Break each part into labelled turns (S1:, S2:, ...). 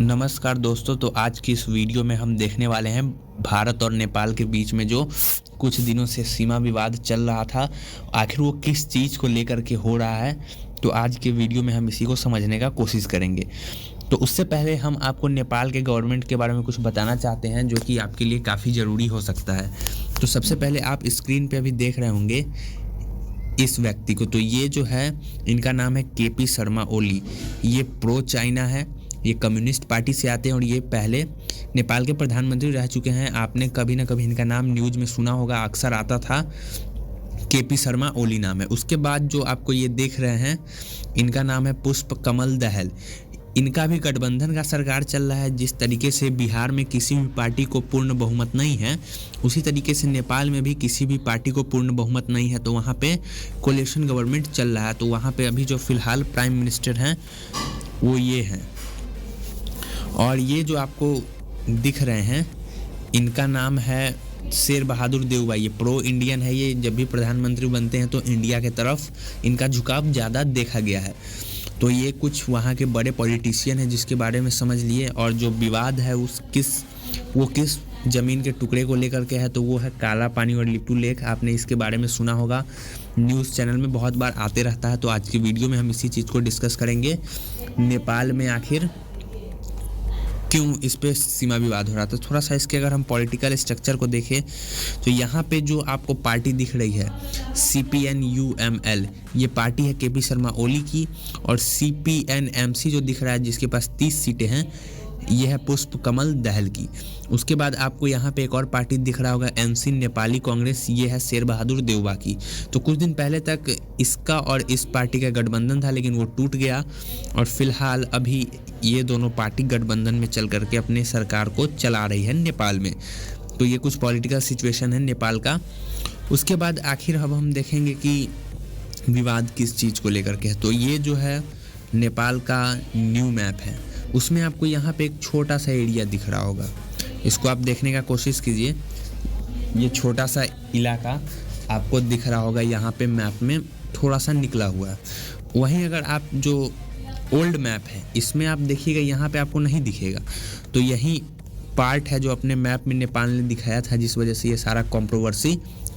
S1: नमस्कार दोस्तों। तो आज की इस वीडियो में हम देखने वाले हैं भारत और नेपाल के बीच में जो कुछ दिनों से सीमा विवाद चल रहा था, आखिर वो किस चीज़ को लेकर के हो रहा है। तो आज के वीडियो में हम इसी को समझने का कोशिश करेंगे। तो उससे पहले हम आपको नेपाल के गवर्नमेंट के बारे में कुछ बताना चाहते हैं, जो कि आपके लिए काफ़ी ज़रूरी हो सकता है। तो सबसे पहले आप स्क्रीन पे अभी देख रहे होंगे इस व्यक्ति को। तो ये जो है, इनका नाम है केपी शर्मा ओली। ये प्रो चाइना है, ये कम्युनिस्ट पार्टी से आते हैं और ये पहले नेपाल के प्रधानमंत्री रह चुके हैं। आपने कभी ना कभी इनका नाम न्यूज़ में सुना होगा, अक्सर आता था। केपी शर्मा ओली नाम है। उसके बाद जो आपको ये देख रहे हैं, इनका नाम है पुष्प कमल दहल। इनका भी गठबंधन का सरकार चल रहा है। जिस तरीके से बिहार में किसी भी पार्टी को पूर्ण बहुमत नहीं है, उसी तरीके से नेपाल में भी किसी भी पार्टी को पूर्ण बहुमत नहीं है। तो वहाँ पे कोलिशन गवर्नमेंट चल रहा है। तो वहाँ पे अभी जो फिलहाल प्राइम मिनिस्टर हैं वो ये हैं। और ये जो आपको दिख रहे हैं, इनका नाम है शेर बहादुर देउबा। ये प्रो इंडियन है। ये जब भी प्रधानमंत्री बनते हैं तो इंडिया के तरफ इनका झुकाव ज़्यादा देखा गया है। तो ये कुछ वहाँ के बड़े पॉलिटिशियन हैं जिसके बारे में समझ लिए। और जो विवाद है वो किस ज़मीन के टुकड़े को लेकर के है, तो वो है काला पानी और लिपू लेक। आपने इसके बारे में सुना होगा, न्यूज़ चैनल में बहुत बार आते रहता है। तो आज की वीडियो में हम इसी चीज़ को डिस्कस करेंगे, नेपाल में आखिर क्यों इस पे सीमा विवाद हो रहा था। तो थोड़ा सा इसके अगर हम पॉलिटिकल स्ट्रक्चर को देखें, तो यहाँ पे जो आपको पार्टी दिख रही है CPN-UML, ये पार्टी है केपी शर्मा ओली की। और CPN-MC जो दिख रहा है, जिसके पास 30 सीटें हैं, ये है पुष्प कमल दहल की। उसके बाद आपको यहाँ पे एक और पार्टी दिख रहा होगा NC नेपाली कांग्रेस, ये है शेर बहादुर देउबा की। तो कुछ दिन पहले तक इसका और इस पार्टी का गठबंधन था, लेकिन वो टूट गया। और फिलहाल अभी ये दोनों पार्टी गठबंधन में चल करके अपने सरकार को चला रही है नेपाल में। तो ये कुछ पॉलिटिकल सिचुएशन है नेपाल का। उसके बाद आखिर अब हम देखेंगे कि विवाद किस चीज़ को लेकर के है। तो ये जो है नेपाल का न्यू मैप है, उसमें आपको यहाँ पे एक छोटा सा एरिया दिख रहा होगा। इसको आप देखने का कोशिश कीजिए। ये छोटा सा इलाका आपको दिख रहा होगा, यहाँ पे मैप में थोड़ा सा निकला हुआ है। वहीं अगर आप जो ओल्ड मैप है, इसमें आप देखिएगा, यहाँ पे आपको नहीं दिखेगा। तो यही पार्ट है जो अपने मैप में नेपाल ने दिखाया था, जिस वजह से ये सारा कंट्रोवर्सी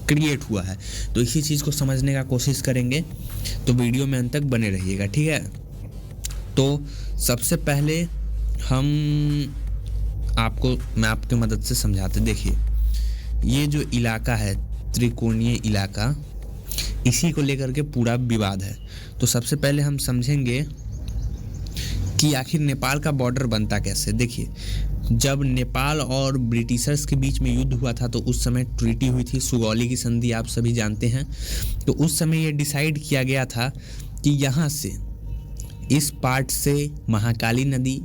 S1: क्रिएट हुआ है। तो इसी चीज़ को समझने का कोशिश करेंगे, तो वीडियो में अंत तक बने रहिएगा, ठीक है। तो सबसे पहले हम आपको मैप की मदद से समझाते। देखिए, ये जो इलाका है, त्रिकोणीय इलाका, इसी को लेकर के पूरा विवाद है। तो सबसे पहले हम समझेंगे कि आखिर नेपाल का बॉर्डर बनता कैसे। देखिए, जब नेपाल और ब्रिटिशर्स के बीच में युद्ध हुआ था, तो उस समय ट्रीटी हुई थी, सुगौली की संधि, आप सभी जानते हैं। तो उस समय ये डिसाइड किया गया था कि यहाँ से, इस पार्ट से महाकाली नदी,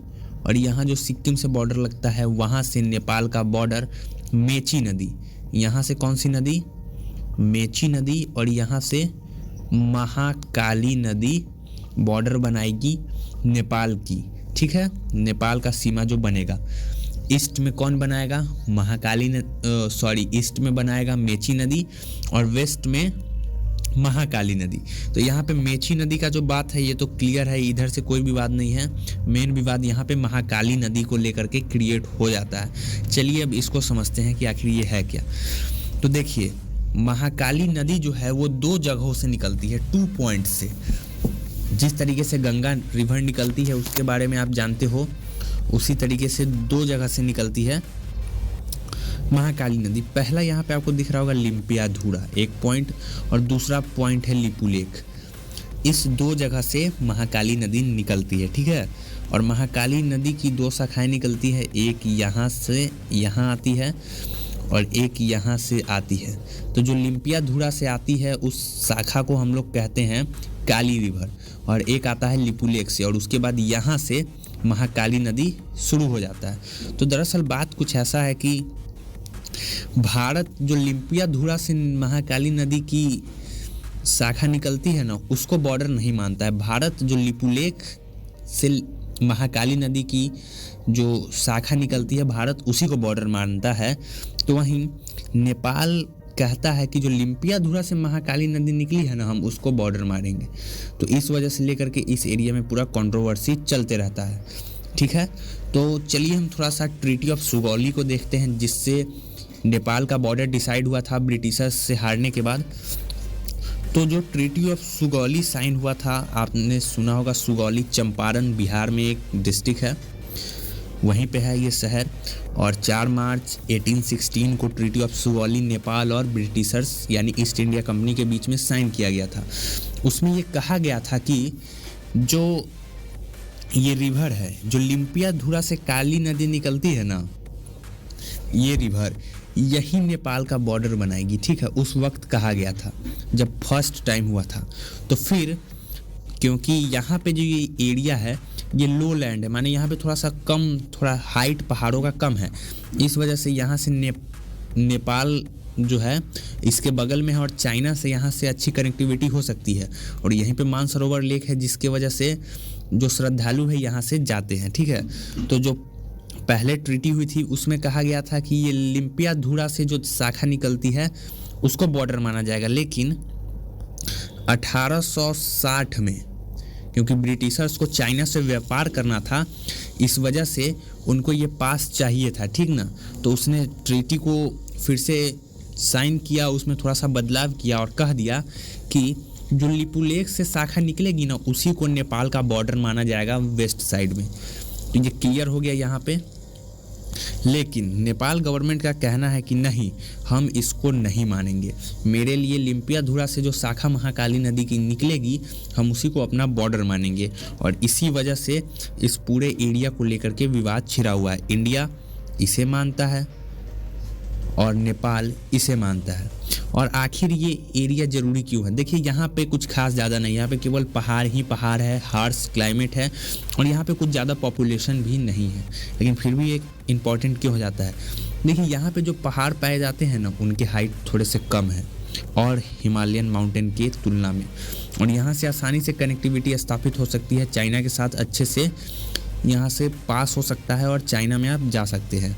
S1: और यहाँ जो सिक्किम से बॉर्डर लगता है, वहाँ से नेपाल का बॉर्डर मेची नदी। यहाँ से कौन सी नदी? मेची नदी। और यहाँ से महाकाली नदी बॉर्डर बनाएगी नेपाल की, ठीक है। नेपाल का सीमा जो बनेगा, ईस्ट में कौन बनाएगा? ईस्ट में बनाएगा मेची नदी, और वेस्ट में महाकाली नदी। तो यहाँ पे मेची नदी का जो बात है, ये तो क्लियर है, इधर से कोई विवाद नहीं है। मेन विवाद यहाँ पे महाकाली नदी को लेकर के क्रिएट हो जाता है। चलिए अब इसको समझते हैं कि आखिर ये है क्या। तो देखिए, महाकाली नदी जो है वो 2 जगहों से निकलती है, 2 पॉइंट से। जिस तरीके से गंगा रिवर निकलती है, उसके बारे में आप जानते हो, उसी तरीके से 2 जगह से निकलती है महाकाली नदी। पहला यहाँ पे आपको दिख रहा होगा लिम्पियाधुरा, एक पॉइंट, और दूसरा पॉइंट है लिपू लेक। इस 2 जगह से महाकाली नदी निकलती है, ठीक है। और महाकाली नदी की 2 शाखाएं निकलती है, एक यहाँ से यहाँ आती है और एक यहाँ से आती है। तो जो लिम्पियाधुरा से आती है, उस शाखा को हम लोग कहते हैं काली रिवर, और एक आता है लिपू लेक से, और उसके बाद यहाँ से महाकाली नदी शुरू हो जाता है। तो दरअसल बात कुछ ऐसा है कि भारत जो लिम्पियाधुरा से महाकाली नदी की शाखा निकलती है ना, उसको बॉर्डर नहीं मानता है। भारत जो लिपू लेक से महाकाली नदी की जो शाखा निकलती है, भारत उसी को बॉर्डर मानता है। तो वहीं नेपाल कहता है कि जो लिम्पियाधुरा से महाकाली नदी निकली है ना, हम उसको बॉर्डर मारेंगे। तो इस वजह से लेकर के इस एरिया में पूरा कंट्रोवर्सी चलते रहता है। ठीक है, तो चलिए हम थोड़ा सा ट्रीटी ऑफ सुगौली को देखते हैं, जिससे नेपाल का बॉर्डर डिसाइड हुआ था ब्रिटिशर्स से हारने के बाद। तो जो ट्रीटी ऑफ सुगौली साइन हुआ था, आपने सुना होगा, सुगौली चंपारण बिहार में एक डिस्ट्रिक्ट है, वहीं पे है ये शहर। और 4 मार्च 1816 को ट्रीटी ऑफ सुगौली नेपाल और ब्रिटिशर्स यानी ईस्ट इंडिया कंपनी के बीच में साइन किया गया था। उसमें ये कहा गया था कि जो ये रिवर है, जो लिम्पियाधुरा से काली नदी निकलती है ना, ये रिवर यही नेपाल का बॉर्डर बनाएगी, ठीक है। उस वक्त कहा गया था जब फर्स्ट टाइम हुआ था। तो फिर क्योंकि यहाँ पे जो ये एरिया है ये लो लैंड है, माने यहाँ पे थोड़ा सा कम, थोड़ा हाइट पहाड़ों का कम है, इस वजह से यहाँ से नेपाल जो है इसके बगल में है और चाइना से यहाँ से अच्छी कनेक्टिविटी हो सकती है। और यहीं पे मानसरोवर लेक है, जिसके वजह से जो श्रद्धालु है यहाँ से जाते हैं, ठीक है। तो जो पहले ट्रीटी हुई थी उसमें कहा गया था कि ये लिम्पियाधुरा से जो शाखा निकलती है उसको बॉर्डर माना जाएगा। लेकिन 1860 में, क्योंकि ब्रिटिशर्स को चाइना से व्यापार करना था, इस वजह से उनको ये पास चाहिए था, ठीक ना। तो उसने ट्रीटी को फिर से साइन किया, उसमें थोड़ा सा बदलाव किया और कह दिया कि जो लिपुलेख से शाखा निकलेगी ना, उसी को नेपाल का बॉर्डर माना जाएगा वेस्ट साइड में। तो ये क्लियर हो गया यहाँ पे। लेकिन नेपाल गवर्नमेंट का कहना है कि नहीं, हम इसको नहीं मानेंगे, मेरे लिए लिम्पियाधुरा से जो शाखा महाकाली नदी की निकलेगी हम उसी को अपना बॉर्डर मानेंगे। और इसी वजह से इस पूरे एरिया को लेकर के विवाद छिड़ा हुआ है। इंडिया इसे मानता है और नेपाल इसे मानता है। और आखिर ये एरिया ज़रूरी क्यों है? देखिए, यहाँ पे कुछ खास ज़्यादा नहीं, यहाँ पे केवल पहाड़ ही पहाड़ है, हार्श क्लाइमेट है और यहाँ पे कुछ ज़्यादा पॉपुलेशन भी नहीं है। लेकिन फिर भी एक इम्पॉर्टेंट क्यों हो जाता है? देखिए, यहाँ पे जो पहाड़ पाए जाते हैं ना, उनकी हाइट थोड़े से कम है और हिमालयन माउंटेन की तुलना में। और यहाँ से आसानी से कनेक्टिविटी स्थापित हो सकती है, चाइना के साथ अच्छे से यहाँ से पास हो सकता है और चाइना में आप जा सकते हैं।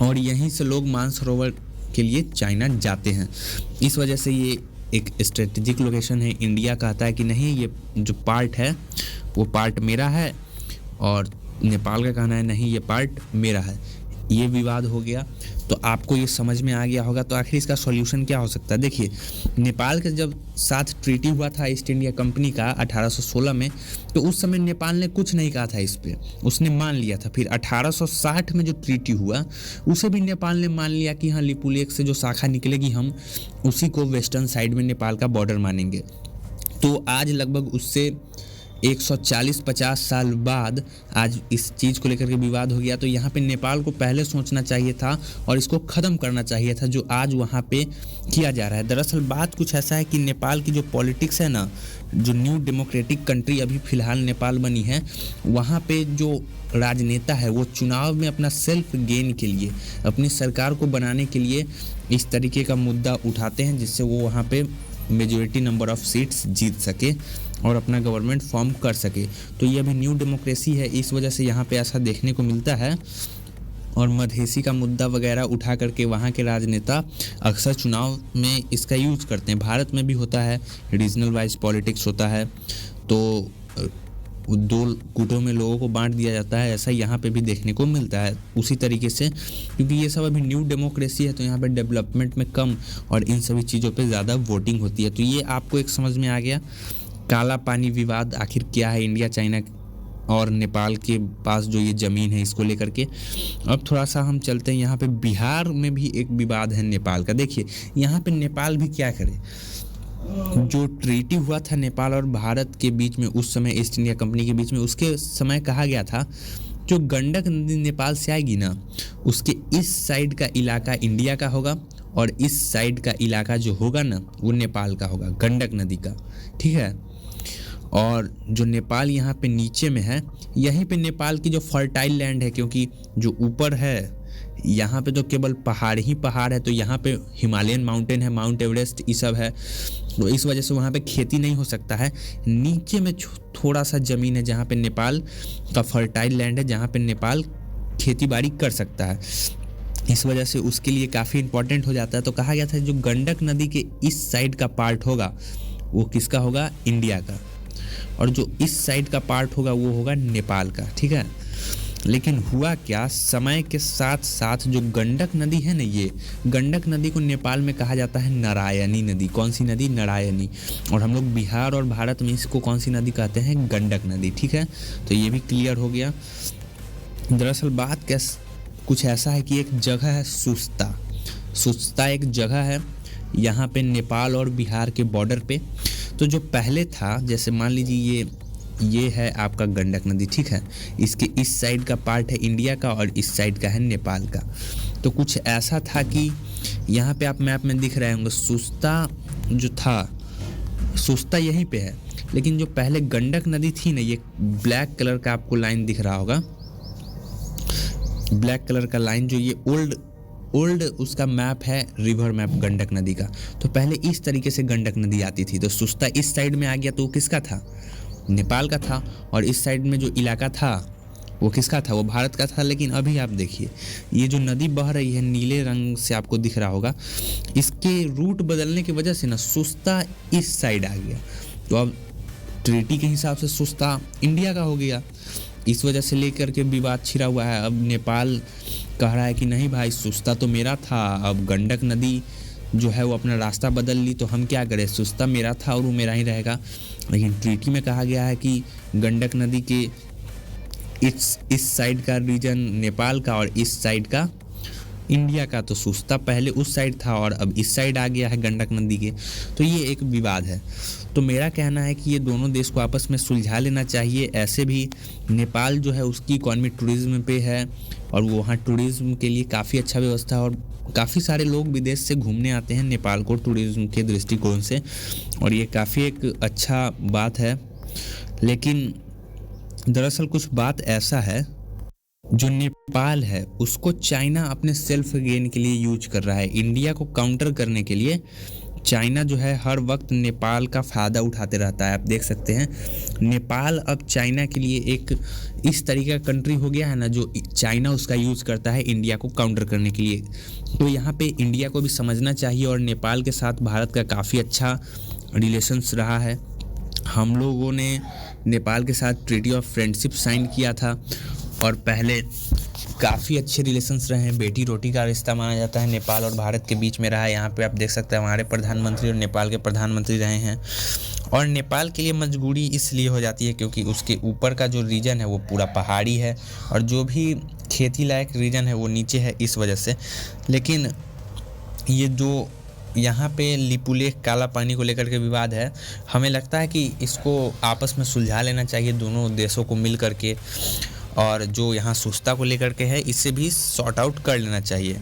S1: और यहीं से लोग मानसरोवर के लिए चाइना जाते हैं। इस वजह से ये एक स्ट्रेटेजिक लोकेशन है। इंडिया कहता है कि नहीं, ये जो पार्ट है वो पार्ट मेरा है, और नेपाल का कहना है नहीं, ये पार्ट मेरा है। ये विवाद हो गया। तो आपको ये समझ में आ गया होगा। तो आखिर इसका सॉल्यूशन क्या हो सकता है? देखिए, नेपाल के जब साथ ट्रीटी हुआ था ईस्ट इंडिया कंपनी का 1816 में, तो उस समय नेपाल ने कुछ नहीं कहा था इस पे, उसने मान लिया था। फिर 1860 में जो ट्रीटी हुआ उसे भी नेपाल ने मान लिया कि हाँ, लिपुलेख से जो शाखा निकलेगी हम उसी को वेस्टर्न साइड में नेपाल का बॉर्डर मानेंगे। तो आज लगभग उससे 140-50 साल बाद आज इस चीज़ को लेकर के विवाद हो गया। तो यहाँ पे नेपाल को पहले सोचना चाहिए था और इसको ख़त्म करना चाहिए था, जो आज वहाँ पे किया जा रहा है। दरअसल बात कुछ ऐसा है कि नेपाल की जो पॉलिटिक्स है ना, जो न्यू डेमोक्रेटिक कंट्री अभी फ़िलहाल नेपाल बनी है, वहाँ पे जो राजनेता है वो चुनाव में अपना सेल्फ गेन के लिए, अपनी सरकार को बनाने के लिए इस तरीके का मुद्दा उठाते हैं, जिससे वो वहाँ पे मेजॉरिटी नंबर ऑफ सीट्स जीत सके और अपना गवर्नमेंट फॉर्म कर सके। तो ये अभी न्यू डेमोक्रेसी है, इस वजह से यहाँ पे ऐसा देखने को मिलता है। और मधेसी का मुद्दा वगैरह उठा करके वहाँ के राजनेता अक्सर चुनाव में इसका यूज़ करते हैं। भारत में भी होता है, रीजनल वाइज पॉलिटिक्स होता है, तो 2 गुटों में लोगों को बांट दिया जाता है। ऐसा यहाँ पे भी देखने को मिलता है उसी तरीके से, क्योंकि ये सब अभी न्यू डेमोक्रेसी है, तो यहाँ पे डेवलपमेंट में कम और इन सभी चीज़ों पे ज़्यादा वोटिंग होती है। तो ये आपको एक समझ में आ गया काला पानी विवाद आखिर क्या है, इंडिया चाइना और नेपाल के पास जो ये ज़मीन है इसको लेकर के। अब थोड़ा सा हम चलते हैं, यहाँ पे बिहार में भी एक विवाद है नेपाल का। देखिए, यहाँ पे नेपाल भी क्या करे, जो ट्रीटी हुआ था नेपाल और भारत के बीच में उस समय ईस्ट इंडिया कंपनी के बीच में, उसके समय कहा गया था जो गंडक नदी नेपाल से आएगी ना, उसके इस साइड का इलाका इंडिया का होगा और इस साइड का इलाका जो होगा ना वो नेपाल का होगा, गंडक नदी का, ठीक है। और जो नेपाल यहाँ पे नीचे में है, यहीं पे नेपाल की जो फर्टाइल लैंड है, क्योंकि जो ऊपर है यहाँ पे तो केवल पहाड़ ही पहाड़ है, तो यहाँ पे हिमालयन माउंटेन है, माउंट एवरेस्ट ये सब है, तो इस वजह से वहाँ पे खेती नहीं हो सकता है। नीचे में थोड़ा सा ज़मीन है जहाँ पे नेपाल का फर्टाइल लैंड है, जहाँ पे नेपाल खेती बाड़ी कर सकता है। इस वजह से उसके लिए काफ़ी इम्पोर्टेंट हो जाता है। तो कहा गया था जो गंडक नदी के इस साइड का पार्ट होगा वो किसका होगा? इंडिया का। और जो इस साइड का पार्ट होगा वो होगा नेपाल का, ठीक है। लेकिन हुआ क्या, समय के साथ साथ जो गंडक नदी है ना, ये गंडक नदी को नेपाल में कहा जाता है नारायणी नदी। कौन सी नदी? नारायणी। और हम लोग बिहार और भारत में इसको कौन सी नदी कहते हैं? गंडक नदी। ठीक है, तो ये भी क्लियर हो गया। दरअसल बात कुछ ऐसा है कि एक जगह है सुस्ता। सुस्ता एक जगह है यहाँ पे नेपाल और बिहार के बॉर्डर पे। तो जो पहले था, जैसे मान लीजिए ये है आपका गंडक नदी, ठीक है, इसके इस साइड का पार्ट है इंडिया का और इस साइड का है नेपाल का। तो कुछ ऐसा था कि यहाँ पे आप मैप में दिख रहे होंगे सुस्ता जो था, सुस्ता यहीं पे है। लेकिन जो पहले गंडक नदी थी ना, ये ब्लैक कलर का आपको लाइन दिख रहा होगा, ब्लैक कलर का लाइन, जो ये ओल्ड उसका मैप है, रिवर मैप गंडक नदी का। तो पहले इस तरीके से गंडक नदी आती थी। तो सुस्ता इस साइड में आ गया तो वो किसका था? नेपाल का था। और इस साइड में जो इलाका था वो किसका था? वो भारत का था। लेकिन अभी आप देखिए ये जो नदी बह रही है नीले रंग से आपको दिख रहा होगा, इसके रूट बदलने की वजह से ना सुस्ता इस साइड आ गया। तो अब ट्रीटी के हिसाब से सुस्ता इंडिया का हो गया। इस वजह से लेकर के विवाद छिड़ा हुआ है। अब नेपाल कह रहा है कि नहीं भाई, सुस्ता तो मेरा था, अब गंडक नदी जो है वो अपना रास्ता बदल ली तो हम क्या करें, सुस्ता मेरा था और वो मेरा ही रहेगा। लेकिन ट्रीटी में कहा गया है कि गंडक नदी के इस साइड का रीजन नेपाल का और इस साइड का इंडिया का। तो सुस्ता पहले उस साइड था और अब इस साइड आ गया है गंडक नदी के। तो ये एक विवाद है। तो मेरा कहना है कि ये दोनों देश को आपस में सुलझा लेना चाहिए। ऐसे भी नेपाल जो है उसकी इकॉनमी टूरिज्म पे है और वो वहाँ टूरिज्म के लिए काफ़ी अच्छा व्यवस्था है और काफ़ी सारे लोग विदेश से घूमने आते हैं नेपाल को टूरिज्म के दृष्टिकोण से, और ये काफ़ी एक अच्छा बात है। लेकिन दरअसल कुछ बात ऐसा है, जो नेपाल है उसको चाइना अपने सेल्फ गेन के लिए यूज कर रहा है। इंडिया को काउंटर करने के लिए चाइना जो है हर वक्त नेपाल का फ़ायदा उठाते रहता है। आप देख सकते हैं नेपाल अब चाइना के लिए एक इस तरीके का कंट्री हो गया है ना, जो चाइना उसका यूज़ करता है इंडिया को काउंटर करने के लिए। तो यहाँ पे इंडिया को भी समझना चाहिए। और नेपाल के साथ भारत का काफ़ी अच्छा रिलेशंस रहा है। हम लोगों ने नेपाल के साथ ट्रीटी ऑफ फ्रेंडशिप साइन किया था और पहले काफ़ी अच्छे रिलेशंस रहे हैं। बेटी रोटी का रिश्ता माना जाता है, नेपाल और भारत के बीच में रहा है। यहाँ पे आप देख सकते हैं हमारे प्रधानमंत्री और नेपाल के प्रधानमंत्री रहे हैं। और नेपाल के लिए मजबूरी इसलिए हो जाती है क्योंकि उसके ऊपर का जो रीजन है वो पूरा पहाड़ी है और जो भी खेती लायक रीजन है वो नीचे है, इस वजह से। लेकिन ये जो यहाँ पे लिपुलेख काला पानी को लेकर के विवाद है, हमें लगता है कि इसको आपस में सुलझा लेना चाहिए दोनों देशों को मिल करके। और जो यहाँ सुस्ता को लेकर के है इसे भी सॉर्ट आउट कर लेना चाहिए,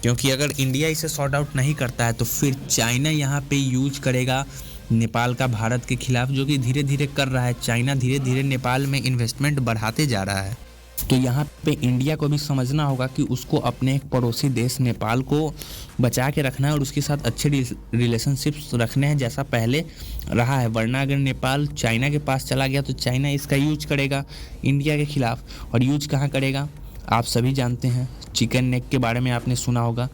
S1: क्योंकि अगर इंडिया इसे सॉर्ट आउट नहीं करता है तो फिर चाइना यहाँ पे यूज करेगा नेपाल का भारत के खिलाफ, जो कि धीरे धीरे कर रहा है। चाइना धीरे धीरे नेपाल में इन्वेस्टमेंट बढ़ाते जा रहा है। तो यहाँ पे इंडिया को भी समझना होगा कि उसको अपने एक पड़ोसी देश नेपाल को बचा के रखना है और उसके साथ अच्छे रिलेशनशिप्स रखने हैं जैसा पहले रहा है। वरना अगर नेपाल चाइना के पास चला गया तो चाइना इसका यूज करेगा इंडिया के खिलाफ। और यूज कहाँ करेगा आप सभी जानते हैं, चिकन नेक के बारे में आपने सुना होगा।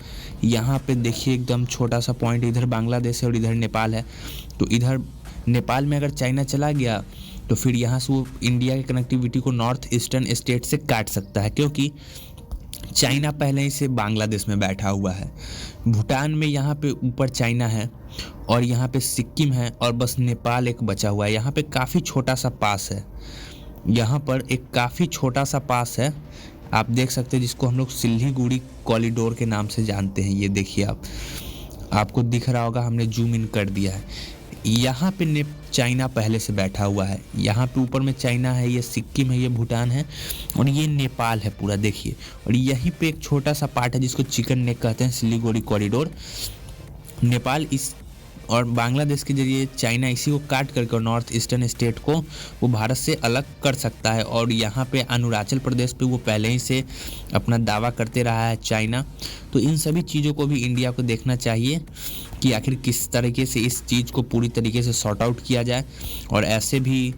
S1: यहाँ पे देखिए एकदम छोटा सा पॉइंट, इधर बांग्लादेश है और इधर नेपाल है। तो इधर नेपाल में अगर चाइना चला गया तो फिर यहाँ से वो इंडिया की कनेक्टिविटी को नॉर्थ ईस्टर्न स्टेट से काट सकता है, क्योंकि चाइना पहले ही से बांग्लादेश में बैठा हुआ है। भूटान में यहाँ पे ऊपर चाइना है और यहाँ पे सिक्किम है और बस नेपाल एक बचा हुआ है। यहाँ पे काफ़ी छोटा सा पास है, यहाँ पर एक काफ़ी छोटा सा पास है, आप देख सकते हैं, जिसको हम लोग सिल्लीगुड़ी कॉरिडोर के नाम से जानते हैं। ये देखिए आपको दिख रहा होगा, हमने जूम इन कर दिया है। यहाँ पे चाइना पहले से बैठा हुआ है। यहाँ पे ऊपर में चाइना है, ये सिक्किम है, ये भूटान है और ये नेपाल है पूरा, देखिए। और यहीं पे एक छोटा सा पार्ट है जिसको चिकन नेक कहते हैं, सिल्लीगुड़ी कॉरिडोर। नेपाल इस और बांग्लादेश के जरिए चाइना इसी को काट करके और नॉर्थ ईस्टर्न स्टेट को वो भारत से अलग कर सकता है। और यहाँ पे अरुणाचल प्रदेश पे वो पहले ही से अपना दावा करते रहा है चाइना। तो इन सभी चीज़ों को भी इंडिया को देखना चाहिए कि आखिर किस तरीके से इस चीज़ को पूरी तरीके से सॉर्ट आउट किया जाए। और ऐसे भी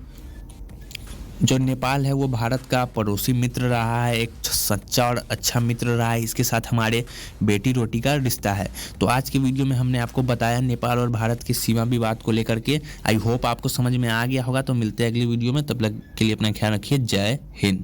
S1: जो नेपाल है वो भारत का पड़ोसी मित्र रहा है, एक सच्चा और अच्छा मित्र रहा है। इसके साथ हमारे बेटी रोटी का रिश्ता है। तो आज की वीडियो में हमने आपको बताया नेपाल और भारत के सीमा विवाद को लेकर के। आई होप आपको समझ में आ गया होगा। तो मिलते हैं अगली वीडियो में, तब तक के लिए अपना ख्याल रखिए। जय हिंद।